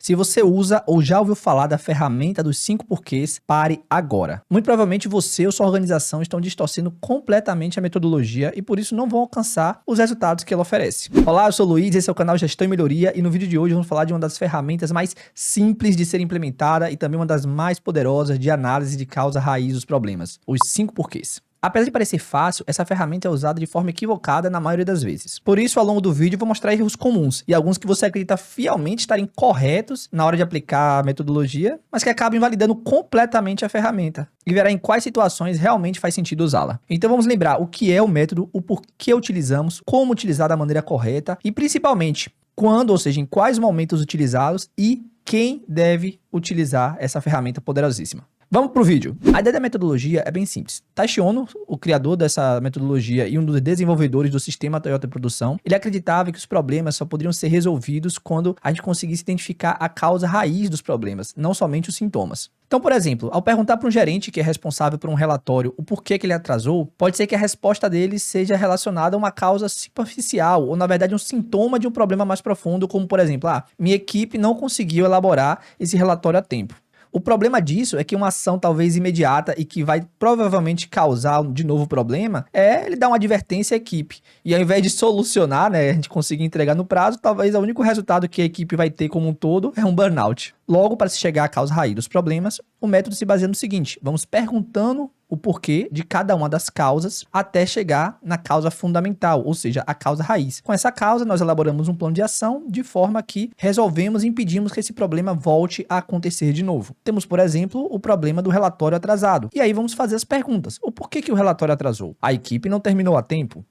Se você usa ou já ouviu falar da ferramenta dos 5 porquês, pare agora. Muito provavelmente você ou sua organização estão distorcendo completamente a metodologia e por isso não vão alcançar os resultados que ela oferece. Olá, eu sou o Luiz, esse é o canal Gestão e Melhoria e no vídeo de hoje vamos falar de uma das ferramentas mais simples de ser implementada e também uma das mais poderosas de análise de causa raiz dos problemas, os 5 porquês. Apesar de parecer fácil, essa ferramenta é usada de forma equivocada na maioria das vezes. Por isso, ao longo do vídeo, eu vou mostrar erros comuns e alguns que você acredita fielmente estarem corretos na hora de aplicar a metodologia, mas que acabam invalidando completamente a ferramenta e verá em quais situações realmente faz sentido usá-la. Então vamos lembrar o que é o método, o porquê utilizamos, como utilizar da maneira correta e principalmente quando, ou seja, em quais momentos utilizá-los e quem deve utilizar essa ferramenta poderosíssima. Vamos para o vídeo. A ideia da metodologia é bem simples. Taishi Ohno, o criador dessa metodologia e um dos desenvolvedores do sistema Toyota Produção, ele acreditava que os problemas só poderiam ser resolvidos quando a gente conseguisse identificar a causa raiz dos problemas, não somente os sintomas. Então, por exemplo, ao perguntar para um gerente que é responsável por um relatório o porquê que ele atrasou, pode ser que a resposta dele seja relacionada a uma causa superficial ou, na verdade, um sintoma de um problema mais profundo, como, por exemplo, minha equipe não conseguiu elaborar esse relatório a tempo. O problema disso é que uma ação talvez imediata e que vai provavelmente causar de novo problema é ele dar uma advertência à equipe. E ao invés de solucionar, a gente conseguir entregar no prazo, talvez o único resultado que a equipe vai ter como um todo é um burnout. Logo, para se chegar à causa raiz dos problemas, o método se baseia no seguinte: vamos perguntando o porquê de cada uma das causas até chegar na causa fundamental, ou seja, a causa raiz. Com essa causa, nós elaboramos um plano de ação de forma que resolvemos e impedimos que esse problema volte a acontecer de novo. Temos, por exemplo, o problema do relatório atrasado. E aí vamos fazer as perguntas. O porquê que o relatório atrasou? A equipe não terminou a tempo?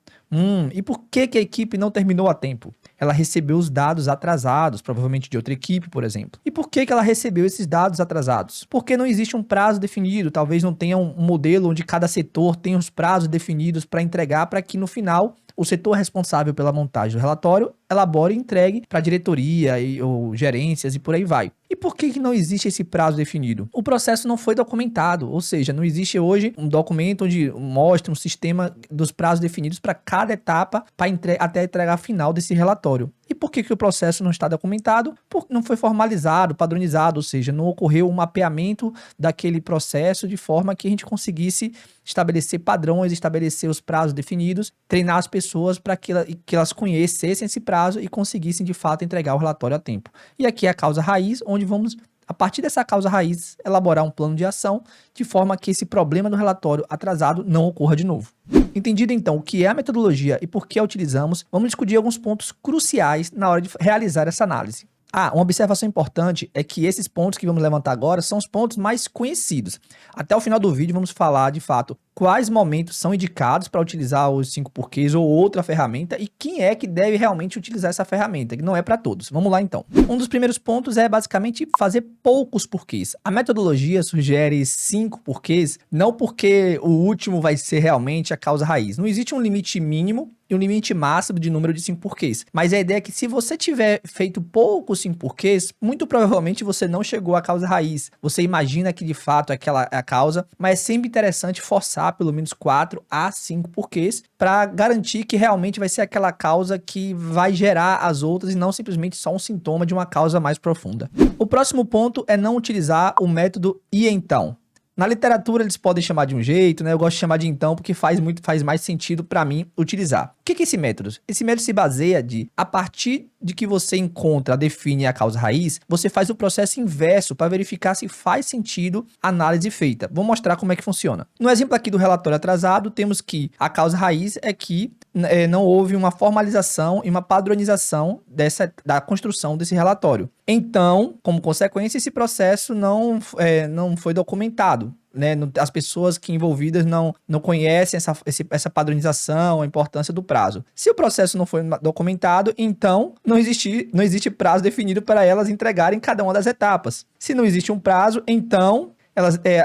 E por que a equipe não terminou a tempo? Ela recebeu os dados atrasados, provavelmente de outra equipe, por exemplo. E por que ela recebeu esses dados atrasados? Porque não existe um prazo definido, talvez não tenha um modelo onde cada setor tem os prazos definidos para entregar, para que no final o setor responsável pela montagem do relatório elabore e entregue para a diretoria ou gerências e por aí vai. E por que não existe esse prazo definido? O processo não foi documentado, ou seja, não existe hoje um documento onde mostra um sistema dos prazos definidos para cada etapa até a entrega final desse relatório. E por que o processo não está documentado? Porque não foi formalizado, padronizado, ou seja, não ocorreu um mapeamento daquele processo de forma que a gente conseguisse estabelecer padrões, estabelecer os prazos definidos, treinar as pessoas para que elas conhecessem esse prazo e conseguissem de fato entregar o relatório a tempo. E aqui é a causa raiz, onde vamos, a partir dessa causa raiz, elaborar um plano de ação de forma que esse problema do relatório atrasado não ocorra de novo. Entendido então o que é a metodologia e por que a utilizamos, vamos discutir alguns pontos cruciais na hora de realizar essa análise. Uma observação importante é que esses pontos que vamos levantar agora são os pontos mais conhecidos. Até o final do vídeo vamos falar, de fato, quais momentos são indicados para utilizar os 5 porquês ou outra ferramenta e quem é que deve realmente utilizar essa ferramenta, que não é para todos. Vamos lá então. Um dos primeiros pontos é basicamente fazer poucos porquês. A metodologia sugere 5 porquês, não porque o último vai ser realmente a causa raiz. Não existe um limite mínimo e um limite máximo de número de 5 porquês. Mas a ideia é que se você tiver feito poucos 5 porquês, muito provavelmente você não chegou à causa raiz. Você imagina que de fato aquela é a causa, mas é sempre interessante forçar pelo menos 4 a 5 porquês para garantir que realmente vai ser aquela causa que vai gerar as outras e não simplesmente só um sintoma de uma causa mais profunda. O próximo ponto é não utilizar o método e então. Na literatura eles podem chamar de um jeito, eu gosto de chamar de então porque faz mais sentido para mim utilizar. O que é esse método? Esse método se baseia a partir de que você define a causa raiz, você faz o processo inverso para verificar se faz sentido a análise feita. Vou mostrar como é que funciona. No exemplo aqui do relatório atrasado, temos que a causa raiz é que não houve uma formalização e uma padronização da construção desse relatório. Então, como consequência, esse processo não foi documentado. As pessoas envolvidas não conhecem essa padronização, a importância do prazo. Se o processo não foi documentado, então não existe prazo definido para elas entregarem cada uma das etapas. Se não existe um prazo, então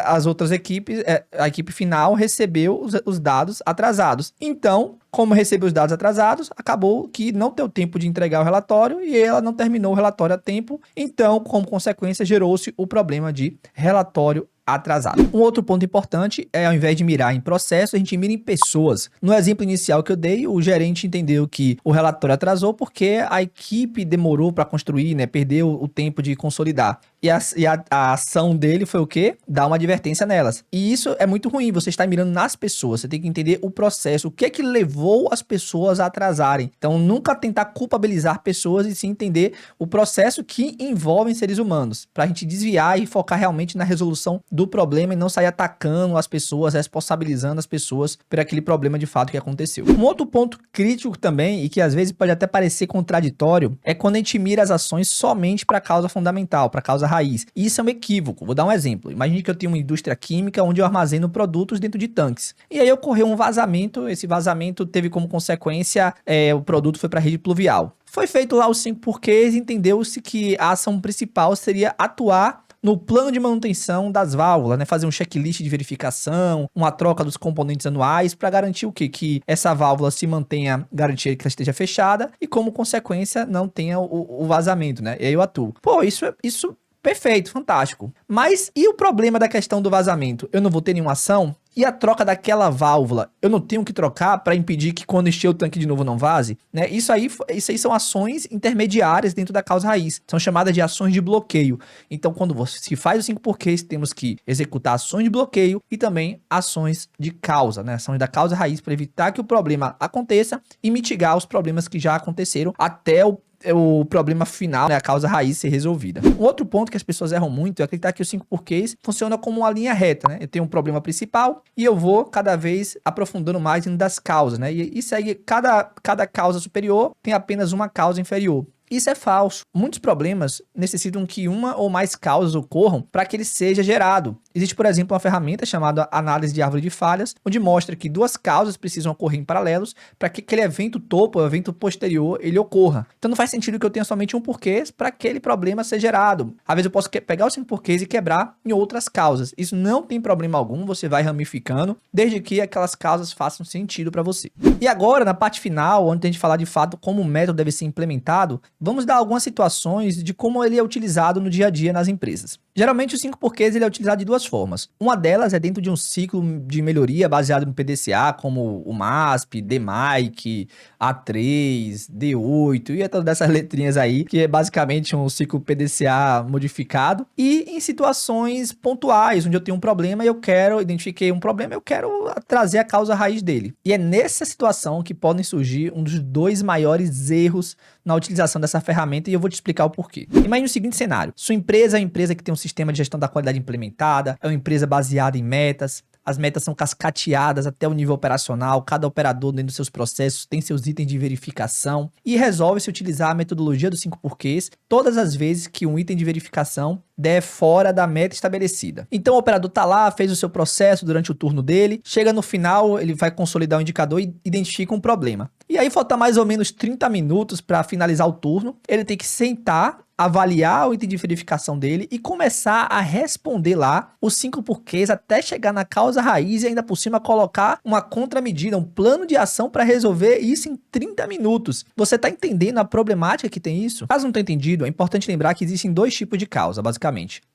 as outras equipes, a equipe final recebeu os dados atrasados. Então, como recebeu os dados atrasados, acabou que não deu tempo de entregar o relatório e ela não terminou o relatório a tempo. Então, como consequência, gerou-se o problema de relatório atrasado. Um outro ponto importante é, ao invés de mirar em processo, a gente mira em pessoas. No exemplo inicial que eu dei, o gerente entendeu que o relatório atrasou porque a equipe demorou para construir, né? Perdeu o tempo de consolidar. E a ação dele foi o quê? Dar uma advertência nelas. E isso é muito ruim, você está mirando nas pessoas, você tem que entender o processo, o que é que levou as pessoas a atrasarem. Então, nunca tentar culpabilizar pessoas e sim entender o processo que envolve seres humanos, para a gente desviar e focar realmente na resolução do problema e não sair atacando as pessoas, responsabilizando as pessoas por aquele problema de fato que aconteceu. Um outro ponto crítico também, e que às vezes pode até parecer contraditório, é quando a gente mira as ações somente para a causa fundamental, para a causa raiz. E isso é um equívoco. Vou dar um exemplo. Imagine que eu tenho uma indústria química onde eu armazeno produtos dentro de tanques. E aí ocorreu um vazamento, esse vazamento teve como consequência, o produto foi para a rede pluvial. Foi feito lá os 5 porquês e entendeu-se que a ação principal seria atuar no plano de manutenção das válvulas, né? Fazer um checklist de verificação, uma troca dos componentes anuais para garantir o quê? Que essa válvula se mantenha, garantir que ela esteja fechada e, como consequência, não tenha o vazamento, né? E aí eu atuo. Pô, isso perfeito, fantástico. Mas e o problema da questão do vazamento? Eu não vou ter nenhuma ação? E a troca daquela válvula, eu não tenho que trocar para impedir que quando encher o tanque de novo não vaze? Né? Isso aí são ações intermediárias dentro da causa raiz. São chamadas de ações de bloqueio. Então, quando você se faz os 5 porquês, temos que executar ações de bloqueio e também ações de causa, né? Ações da causa raiz para evitar que o problema aconteça e mitigar os problemas que já aconteceram até o problema final, né, a causa raiz ser resolvida. Um outro ponto que as pessoas erram muito é acreditar que os 5 porquês funciona como uma linha reta, né? Eu tenho um problema principal e eu vou cada vez aprofundando mais dentro das causas, né? E isso aí, cada causa superior tem apenas uma causa inferior. Isso é falso. Muitos problemas necessitam que uma ou mais causas ocorram para que ele seja gerado. Existe, por exemplo, uma ferramenta chamada análise de árvore de falhas, onde mostra que 2 causas precisam ocorrer em paralelos para que aquele evento topo, o evento posterior, ele ocorra. Então não faz sentido que eu tenha somente um porquê para aquele problema ser gerado. Às vezes eu posso pegar os 5 porquês e quebrar em outras causas. Isso não tem problema algum, você vai ramificando, desde que aquelas causas façam sentido para você. E agora, na parte final, onde a gente falar de fato como o método deve ser implementado, vamos dar algumas situações de como ele é utilizado no dia a dia nas empresas. Geralmente, os 5 porquês ele é utilizado de 2 formas. Uma delas é dentro de um ciclo de melhoria baseado no PDCA, como o MASP, DMAIC, A3, D8 e todas essas letrinhas aí, que é basicamente um ciclo PDCA modificado. E em situações pontuais, onde eu tenho um problema e identifiquei um problema, eu quero trazer a causa raiz dele. E é nessa situação que podem surgir um dos 2 maiores erros na utilização dessa ferramenta, e eu vou te explicar o porquê. Imagine o seguinte cenário: sua empresa é uma empresa que tem um sistema de gestão da qualidade implementada, é uma empresa baseada em metas, as metas são cascateadas até o nível operacional, cada operador dentro dos seus processos tem seus itens de verificação e resolve-se utilizar a metodologia dos 5 porquês todas as vezes que um item de verificação der fora da meta estabelecida. Então o operador tá lá, fez o seu processo durante o turno dele, chega no final, ele vai consolidar o indicador e identifica um problema. E aí falta mais ou menos 30 minutos para finalizar o turno, ele tem que sentar, avaliar o item de verificação dele e começar a responder lá os 5 porquês até chegar na causa raiz e ainda por cima colocar uma contramedida, um plano de ação para resolver isso em 30 minutos. Você tá entendendo a problemática que tem isso? Caso não tenha entendido, é importante lembrar que existem 2 tipos de causa, basicamente.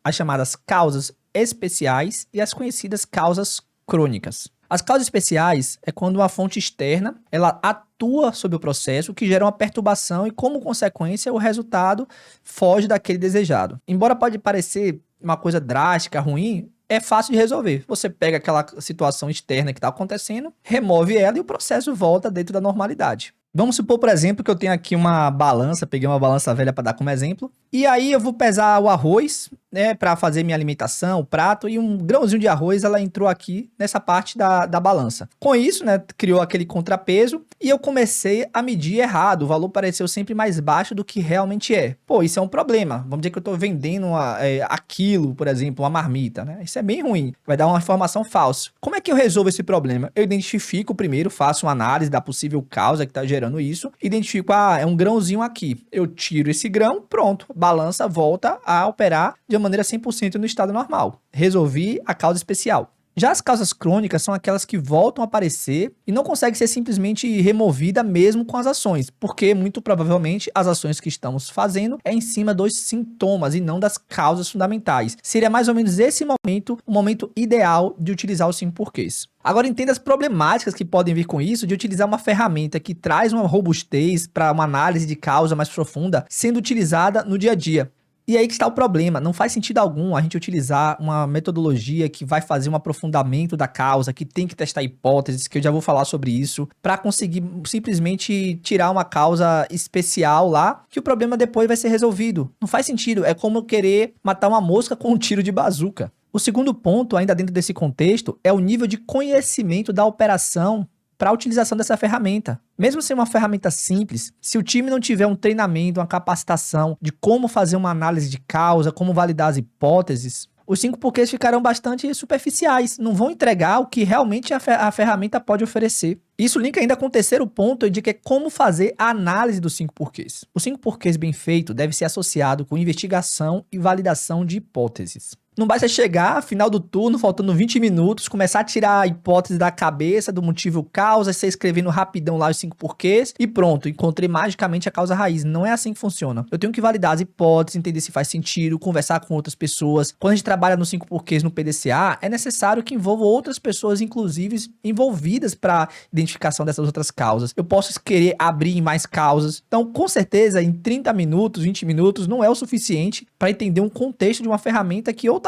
As chamadas causas especiais e as conhecidas causas crônicas. As causas especiais é quando uma fonte externa ela atua sobre o processo, o que gera uma perturbação e, como consequência, o resultado foge daquele desejado. Embora pode parecer uma coisa drástica, ruim, é fácil de resolver. Você pega aquela situação externa que está acontecendo, remove ela e o processo volta dentro da normalidade. Vamos supor, por exemplo, que eu tenho aqui uma balança, peguei uma balança velha para dar como exemplo, e aí eu vou pesar o arroz, né, para fazer minha alimentação, o prato, e um grãozinho de arroz, ela entrou aqui nessa parte da balança. Com isso, né, criou aquele contrapeso, e eu comecei a medir errado, o valor pareceu sempre mais baixo do que realmente é. Pô, isso é um problema. Vamos dizer que eu estou vendendo a quilo, por exemplo, uma marmita, né? Isso é bem ruim, vai dar uma informação falsa. Como é que eu resolvo esse problema? Eu identifico primeiro, faço uma análise da possível causa que está gerando isso, identifico, é um grãozinho aqui. Eu tiro esse grão, pronto, balança volta a operar de maneira 100% no estado normal. Resolvi a causa especial. Já as causas crônicas são aquelas que voltam a aparecer e não conseguem ser simplesmente removida mesmo com as ações, porque muito provavelmente as ações que estamos fazendo é em cima dos sintomas e não das causas fundamentais. Seria mais ou menos esse momento, o momento ideal de utilizar os 5 porquês. Agora entenda as problemáticas que podem vir com isso de utilizar uma ferramenta que traz uma robustez para uma análise de causa mais profunda sendo utilizada no dia a dia. E aí que está o problema, não faz sentido algum a gente utilizar uma metodologia que vai fazer um aprofundamento da causa, que tem que testar hipóteses, que eu já vou falar sobre isso, para conseguir simplesmente tirar uma causa especial lá, que o problema depois vai ser resolvido. Não faz sentido, é como querer matar uma mosca com um tiro de bazuca. O segundo ponto, ainda dentro desse contexto, é o nível de conhecimento da operação para a utilização dessa ferramenta. Mesmo sendo uma ferramenta simples, se o time não tiver um treinamento, uma capacitação de como fazer uma análise de causa, como validar as hipóteses, os 5 porquês ficarão bastante superficiais, não vão entregar o que realmente a ferramenta pode oferecer. Isso linka ainda com o terceiro ponto, de que é como fazer a análise dos 5 porquês. Os 5 porquês bem feito deve ser associado com investigação e validação de hipóteses. Não basta chegar, final do turno, faltando 20 minutos, começar a tirar a hipótese da cabeça, do motivo causa, você escrevendo rapidão lá os 5 porquês e pronto, encontrei magicamente a causa raiz. Não é assim que funciona. Eu tenho que validar as hipóteses, entender se faz sentido, conversar com outras pessoas. Quando a gente trabalha nos 5 porquês no PDCA, é necessário que envolva outras pessoas, inclusive envolvidas para identificação dessas outras causas. Eu posso querer abrir em mais causas. Então, com certeza, em 30 minutos, 20 minutos, não é o suficiente para entender um contexto de uma ferramenta que ou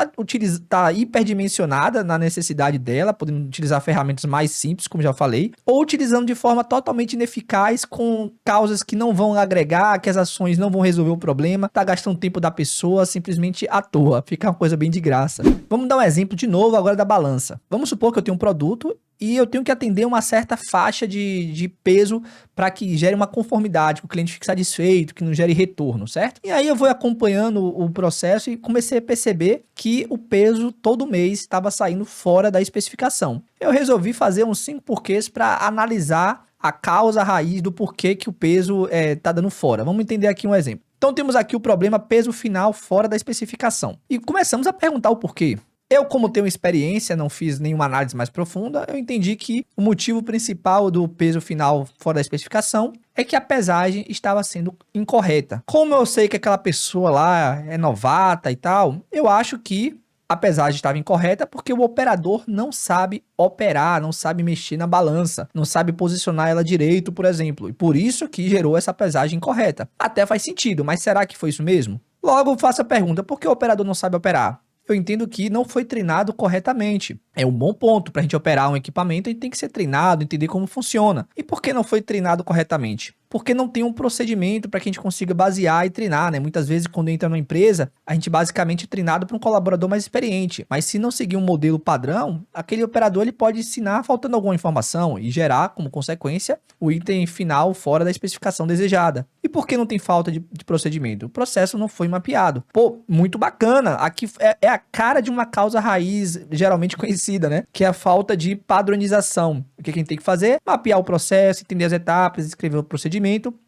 tá hiperdimensionada na necessidade dela, podendo utilizar ferramentas mais simples, como já falei, ou utilizando de forma totalmente ineficaz com causas que não vão agregar, que as ações não vão resolver o problema, tá gastando tempo da pessoa simplesmente à toa, fica uma coisa bem de graça. Vamos dar um exemplo de novo agora da balança. Vamos supor que eu tenho um produto e eu tenho que atender uma certa faixa de peso para que gere uma conformidade, que o cliente fique satisfeito, que não gere retorno, certo? E aí eu vou acompanhando o processo e comecei a perceber que o peso todo mês estava saindo fora da especificação. Eu resolvi fazer uns 5 porquês para analisar a causa raiz do porquê que o peso tá dando fora. Vamos entender aqui um exemplo. Então temos aqui o problema peso final fora da especificação. E começamos a perguntar o porquê. Eu, como tenho experiência, não fiz nenhuma análise mais profunda, eu entendi que o motivo principal do peso final fora da especificação é que a pesagem estava sendo incorreta. Como eu sei que aquela pessoa lá é novata e tal, eu acho que a pesagem estava incorreta porque o operador não sabe operar, não sabe mexer na balança, não sabe posicionar ela direito, por exemplo. E por isso que gerou essa pesagem incorreta. Até faz sentido, mas será que foi isso mesmo? Logo, faço a pergunta, por que o operador não sabe operar? Eu entendo que não foi treinado corretamente. É um bom ponto. Para a gente operar um equipamento, a gente tem que ser treinado, entender como funciona. E por que não foi treinado corretamente? Porque não tem um procedimento para que a gente consiga basear e treinar, né? Muitas vezes, quando entra numa empresa, a gente basicamente é treinado por um colaborador mais experiente. Mas se não seguir um modelo padrão, aquele operador ele pode ensinar faltando alguma informação e gerar, como consequência, o item final fora da especificação desejada. E por que não tem falta de procedimento? O processo não foi mapeado. Pô, muito bacana. Aqui é a cara de uma causa raiz geralmente conhecida, né? Que é a falta de padronização. O que a gente tem que fazer? Mapear o processo, entender as etapas, escrever o procedimento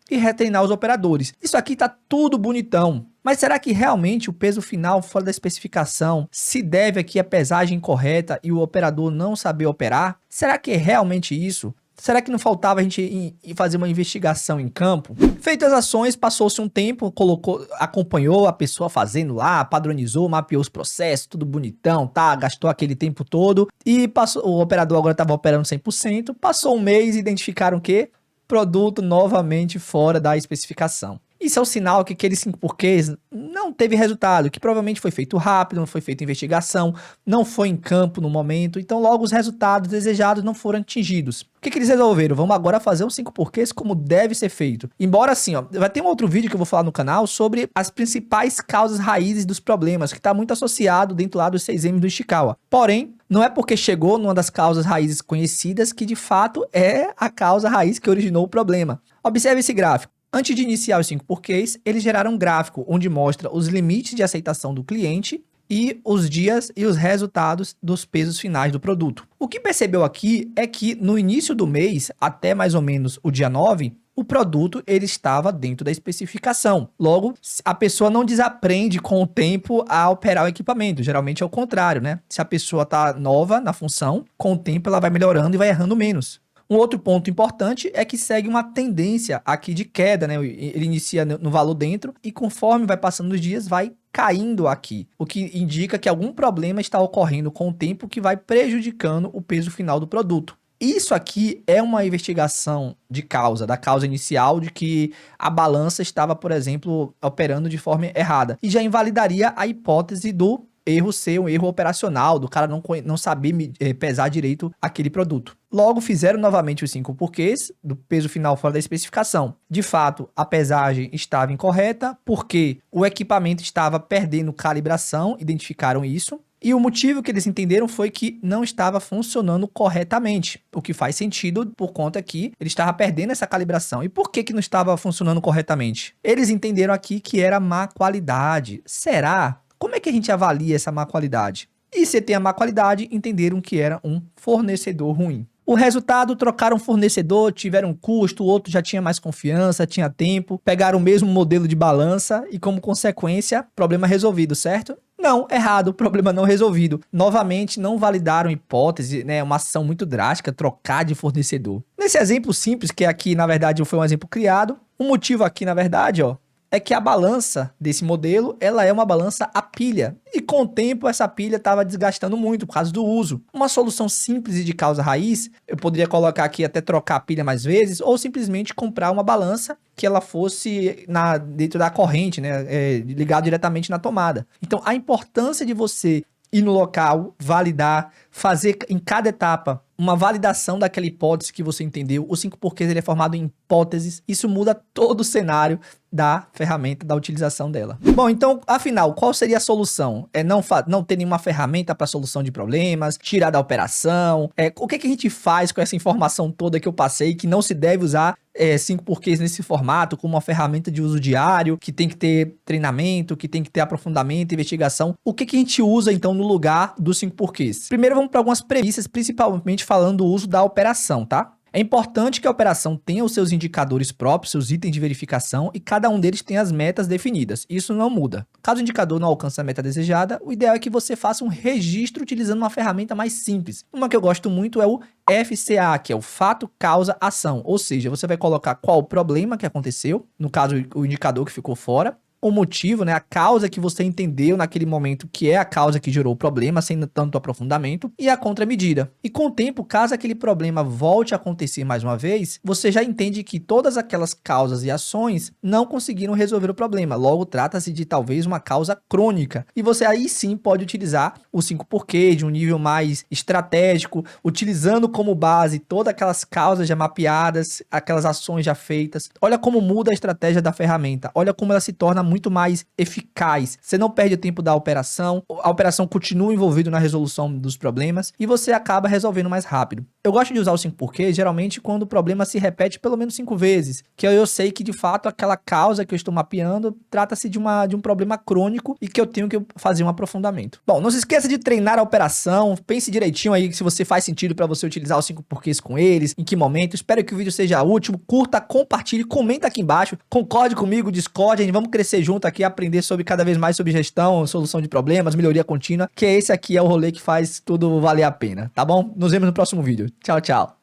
e retreinar os operadores. Isso aqui tá tudo bonitão. Mas será que realmente o peso final fora da especificação se deve aqui à pesagem incorreta e o operador não saber operar? Será que é realmente isso? Será que não faltava a gente ir fazer uma investigação em campo? Feitas as ações, passou-se um tempo, acompanhou a pessoa fazendo lá, padronizou, mapeou os processos, tudo bonitão, tá? Gastou aquele tempo todo e o operador agora estava operando 100%. Passou um mês e identificaram o quê? Produto novamente fora da especificação. Isso é um sinal que aqueles 5 porquês não teve resultado, que provavelmente foi feito rápido, não foi feita investigação, não foi em campo no momento, então logo os resultados desejados não foram atingidos. O que eles resolveram? Vamos agora fazer os 5 porquês como deve ser feito. Embora assim, ó, vai ter um outro vídeo que eu vou falar no canal sobre as principais causas raízes dos problemas, que está muito associado dentro lá dos 6M do Ishikawa. Porém, não é porque chegou numa das causas raízes conhecidas que de fato é a causa raiz que originou o problema. Observe esse gráfico. Antes de iniciar os 5 porquês, eles geraram um gráfico onde mostra os limites de aceitação do cliente e os dias e os resultados dos pesos finais do produto. O que percebeu aqui é que no início do mês, até mais ou menos o dia 9, O produto ele estava dentro da especificação. Logo, a pessoa não desaprende com o tempo a operar o equipamento. Geralmente é o contrário, né? Se a pessoa está nova na função, com o tempo ela vai melhorando e vai errando menos. Um outro ponto importante é que segue uma tendência aqui de queda, né? Ele inicia no valor dentro e conforme vai passando os dias, vai caindo aqui, o que indica que algum problema está ocorrendo com o tempo que vai prejudicando o peso final do produto. Isso aqui é uma investigação de causa, da causa inicial de que a balança estava, por exemplo, operando de forma errada. E já invalidaria a hipótese do erro ser um erro operacional, do cara não saber pesar direito aquele produto. Logo, fizeram novamente os 5 porquês do peso final fora da especificação. De fato, a pesagem estava incorreta, porque o equipamento estava perdendo calibração, identificaram isso. E o motivo que eles entenderam foi que não estava funcionando corretamente, o que faz sentido por conta que ele estava perdendo essa calibração. E por que não estava funcionando corretamente? Eles entenderam aqui que era má qualidade. Será? Como é que a gente avalia essa má qualidade? E se tem a má qualidade, entenderam que era um fornecedor ruim. O resultado, trocaram fornecedor, tiveram um custo, o outro já tinha mais confiança, tinha tempo, pegaram o mesmo modelo de balança e, como consequência, problema resolvido, certo? Não, errado, problema não resolvido. Novamente, não validaram hipótese, né? Uma ação muito drástica, trocar de fornecedor. Nesse exemplo simples, que aqui, na verdade, foi um exemplo criado, o motivo aqui, na verdade, ó, é que a balança desse modelo, ela é uma balança a pilha. E com o tempo, essa pilha estava desgastando muito por causa do uso. Uma solução simples e de causa raiz, eu poderia colocar aqui até trocar a pilha mais vezes, ou simplesmente comprar uma balança que ela fosse dentro da corrente, né, ligado diretamente na tomada. Então, a importância de você ir no local, validar, fazer em cada etapa uma validação daquela hipótese que você entendeu. O 5 porquês ele é formado em hipóteses. Isso muda todo o cenário da ferramenta, da utilização dela. Bom, então, afinal, qual seria a solução? É não ter nenhuma ferramenta para solução de problemas, tirar da operação. O que a gente faz com essa informação toda que eu passei, que não se deve usar 5 porquês nesse formato, como uma ferramenta de uso diário, que tem que ter treinamento, que tem que ter aprofundamento, investigação. O que a gente usa, então, no lugar dos 5 porquês? Primeiro, vamos para algumas premissas, principalmente falando do uso da operação, tá? É importante que a operação tenha os seus indicadores próprios, seus itens de verificação, e cada um deles tenha as metas definidas. Isso não muda. Caso o indicador não alcance a meta desejada, o ideal é que você faça um registro utilizando uma ferramenta mais simples. Uma que eu gosto muito é o FCA, que é o fato, causa, ação. Ou seja, você vai colocar qual o problema que aconteceu, no caso o indicador que ficou fora, o motivo, né, a causa que você entendeu naquele momento que é a causa que gerou o problema, sem tanto aprofundamento, e a contramedida. E com o tempo, caso aquele problema volte a acontecer mais uma vez, você já entende que todas aquelas causas e ações não conseguiram resolver o problema. Logo, trata-se de talvez uma causa crônica. E você aí sim pode utilizar o 5 porquês de um nível mais estratégico, utilizando como base todas aquelas causas já mapeadas, aquelas ações já feitas. Olha como muda a estratégia da ferramenta. Olha como ela se torna muito mais eficaz. Você não perde o tempo da operação, a operação continua envolvida na resolução dos problemas e você acaba resolvendo mais rápido. Eu gosto de usar o 5 porquês geralmente quando o problema se repete pelo menos 5 vezes, que eu sei que de fato aquela causa que eu estou mapeando trata-se de um problema crônico e que eu tenho que fazer um aprofundamento. Bom, não se esqueça de treinar a operação, pense direitinho aí se você faz sentido para você utilizar os 5 porquês com eles, em que momento. Espero que o vídeo seja útil, curta, compartilhe, comenta aqui embaixo, concorde comigo, discorde, a gente vamos crescer junto aqui, aprender sobre cada vez mais sobre gestão, solução de problemas, melhoria contínua, que esse aqui é o rolê que faz tudo valer a pena, tá bom? Nos vemos no próximo vídeo. Tchau, tchau.